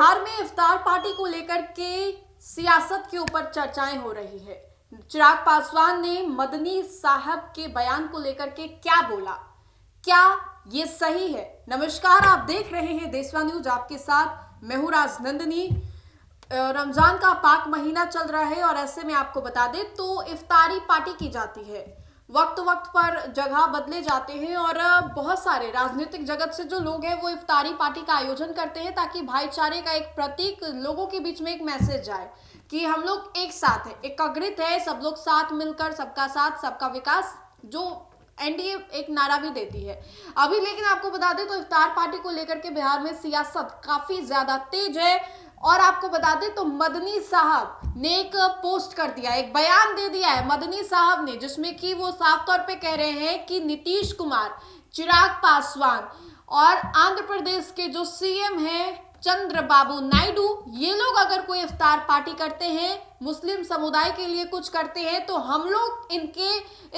बिहार में इफ्तार पार्टी को लेकर के सियासत के ऊपर चर्चाएं हो रही है। चिराग पासवान ने मदनी साहब के बयान को लेकर के क्या बोला, क्या ये सही है? नमस्कार, आप देख रहे हैं देशवा न्यूज, आपके साथ मैं हूं राजनंदिनी। रमजान का पाक महीना चल रहा है और ऐसे में आपको बता दें तो इफ्तारी पार्टी की जाती है। वक्त वक्त पर जगह बदले जाते हैं और बहुत सारे राजनीतिक जगत से जो लोग हैं वो इफ्तारी पार्टी का आयोजन करते हैं ताकि भाईचारे का एक प्रतीक लोगों के बीच में एक मैसेज जाए कि हम लोग एक साथ हैं, एकत्रित है, सब लोग साथ मिलकर, सबका साथ सबका विकास, जो एनडीए एक नारा भी देती है अभी। लेकिन आपको बता दें तो इफ्तार पार्टी को लेकर के बिहार में सियासत काफी ज्यादा तेज है और आपको बता दें तो मदनी साहब ने एक पोस्ट कर दिया, एक बयान दे दिया है मदनी साहब ने, जिसमें कि वो साफ तौर पे कह रहे हैं कि नीतीश कुमार, चिराग पासवान और आंध्र प्रदेश के जो सीएम हैं चंद्रबाबू नायडू, ये लोग अगर कोई इफ्तार पार्टी करते हैं, मुस्लिम समुदाय के लिए कुछ करते हैं, तो हम लोग इनके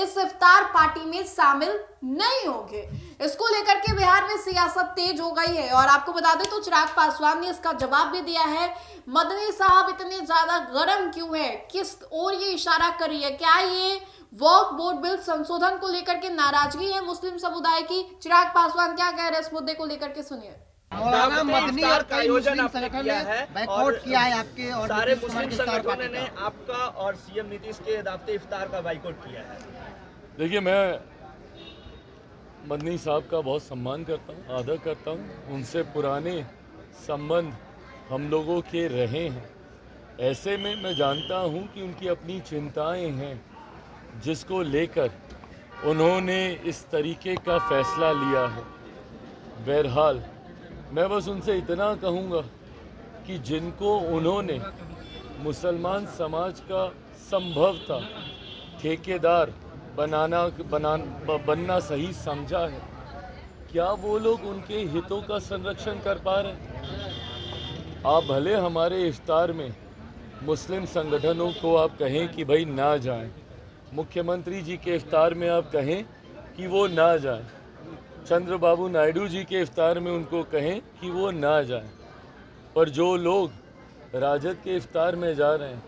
इस इफ्तार पार्टी में शामिल नहीं होंगे। इसको लेकर के बिहार में सियासत तेज हो गई है और आपको बता दें तो चिराग पासवान ने इसका जवाब भी दिया है। मदनी साहब इतने ज्यादा गर्म क्यों है, किस ओर ये इशारा कर रही है? क्या ये वक्फ बोर्ड बिल संशोधन को लेकर के नाराजगी है मुस्लिम समुदाय की? चिराग पासवान क्या कह रहे हैं इस मुद्दे को लेकर के, सुनिए। मौलाना मदनी और कई मुस्लिम संगठन किया ने है बाइकआउट किया है आपके और सारे मुस्लिम संगठनों ने आपका और सीएम नीतीश के दावते इफ्तार का बाइकआउट किया है। देखिए, मैं मदनी साहब का बहुत सम्मान करता हूँ, आदर करता हूँ। उनसे पुराने संबंध हम लोगों के रहे हैं। ऐसे में मैं जानता हूँ कि उनकी अपनी चिंताएं हैं जिसको लेकर उन्होंने इस तरीके का फैसला लिया है। बहरहाल मैं बस उनसे इतना कहूँगा कि जिनको उन्होंने मुसलमान समाज का संभवतः ठेकेदार बनना सही समझा है, क्या वो लोग उनके हितों का संरक्षण कर पा रहे हैं? आप भले हमारे इफ्तार में मुस्लिम संगठनों को आप कहें कि भाई ना जाएं, मुख्यमंत्री जी के इफ्तार में आप कहें कि वो ना जाएं, चंद्रबाबू नायडू जी के इफ्तार में उनको कहें कि वो ना जाएं, पर जो लोग राजद के इफ्तार में जा रहे हैं,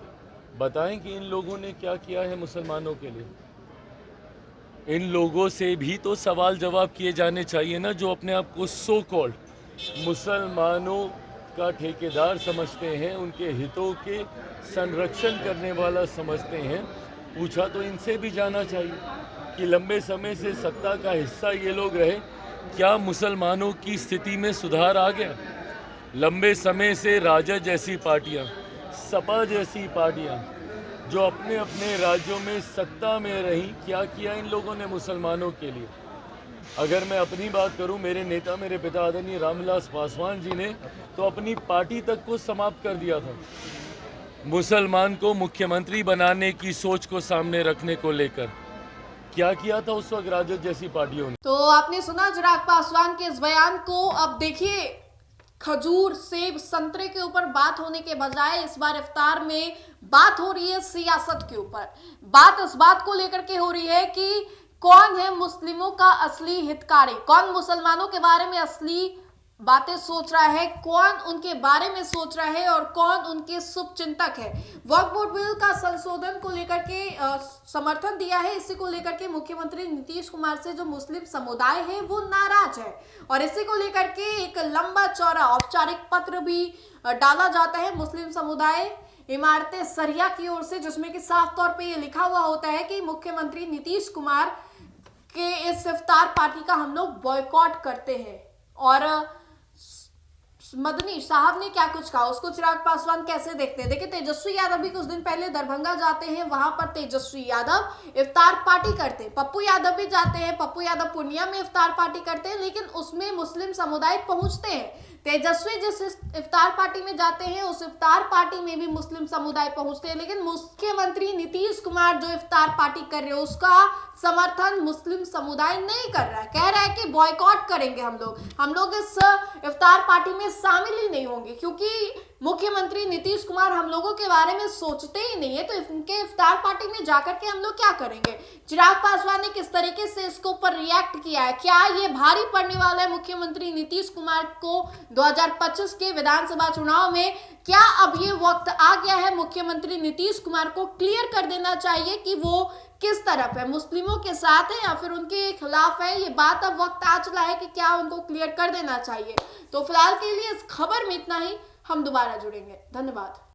बताएं कि इन लोगों ने क्या किया है मुसलमानों के लिए। इन लोगों से भी तो सवाल जवाब किए जाने चाहिए ना, जो अपने आप को सो कॉल्ड मुसलमानों का ठेकेदार समझते हैं, उनके हितों के संरक्षण करने वाला समझते हैं। पूछा तो इनसे भी जाना चाहिए कि लंबे समय से सत्ता का हिस्सा ये लोग रहे, क्या मुसलमानों की स्थिति में सुधार आ गया? लंबे समय से राजद जैसी पार्टियां, सपा जैसी पार्टियां जो अपने अपने राज्यों में सत्ता में रही, क्या किया इन लोगों ने मुसलमानों के लिए? अगर मैं अपनी बात करूं, मेरे नेता, मेरे पिता आदरणीय रामविलास पासवान जी ने तो अपनी पार्टी तक को समाप्त कर दिया था मुसलमान को मुख्यमंत्री बनाने की सोच को सामने रखने को लेकर। क्या किया था उस वक्त राजद जैसी पार्टियों ने? तो आपने सुना चिराग पासवान के इस बयान को। अब देखिए, खजूर, सेब, संतरे के ऊपर बात होने के बजाय इस बार इफ्तार में बात हो रही है सियासत के ऊपर। बात इस बात को लेकर के हो रही है कि कौन है मुस्लिमों का असली हितकारी, कौन मुसलमानों के बारे में असली बातें सोच रहा है, कौन उनके बारे में सोच रहा है और कौन उनके शुभ चिंतक है। वक्फ बोर्ड बिल का संशोधन को लेकर के समर्थन दिया है। इसी को लेकर के मुख्यमंत्री नीतीश कुमार से जो मुस्लिम समुदाय है वो नाराज है और इसी को लेकर के एक लंबा चौड़ा औपचारिक पत्र भी डाला जाता है मुस्लिम समुदाय इमारतें सरिया की ओर से, जिसमें कि साफ तौर पे ये लिखा हुआ होता है कि मुख्यमंत्री नीतीश कुमार के इस इफ्तार पार्टी का हम लोग बॉयकॉट करते हैं। और मदनी साहब ने क्या कुछ कहा, उसको चिराग पासवान कैसे देखते हैं? देखिए, तेजस्वी यादव भी कुछ दिन पहले दरभंगा जाते हैं, वहां पर तेजस्वी यादव इफ्तार पार्टी करते हैं। पप्पू यादव भी जाते हैं, पप्पू यादव पूर्णिया में इफ्तार पार्टी करते हैं, लेकिन उसमें मुस्लिम समुदाय पहुंचते हैं। तेजस्वी जिस इफ्तार पार्टी में जाते हैं उस इफ्तार पार्टी में भी मुस्लिम समुदाय पहुंचते हैं, लेकिन मुख्यमंत्री नीतीश कुमार जो इफ्तार पार्टी कर रहे हैं उसका समर्थन मुस्लिम समुदाय नहीं कर रहा है। कह रहा है कि बॉयकॉट करेंगे हम लोग इस इफ्तार पार्टी में शामिल ही नहीं होंगे, क्योंकि मुख्यमंत्री नीतीश कुमार हम लोगों के बारे में सोचते ही नहीं है, तो इनके इफ्तार पार्टी में जाकर के हम लोग क्या करेंगे? चिराग पासवान ने किस तरीके से इसके ऊपर रिएक्ट किया है, क्या ये भारी पड़ने वाला है मुख्यमंत्री नीतीश कुमार को 2025 के विधानसभा चुनाव में क्या अब ये वक्त आ गया है मुख्यमंत्री नीतीश कुमार को क्लियर कर देना चाहिए कि वो किस तरफ है, मुस्लिमों के साथ है या फिर उनके खिलाफ है? ये बात अब वक्त आ चला है कि क्या उनको क्लियर कर देना चाहिए। तो फिलहाल के लिए इस खबर में इतना ही, हम दोबारा जुड़ेंगे। धन्यवाद।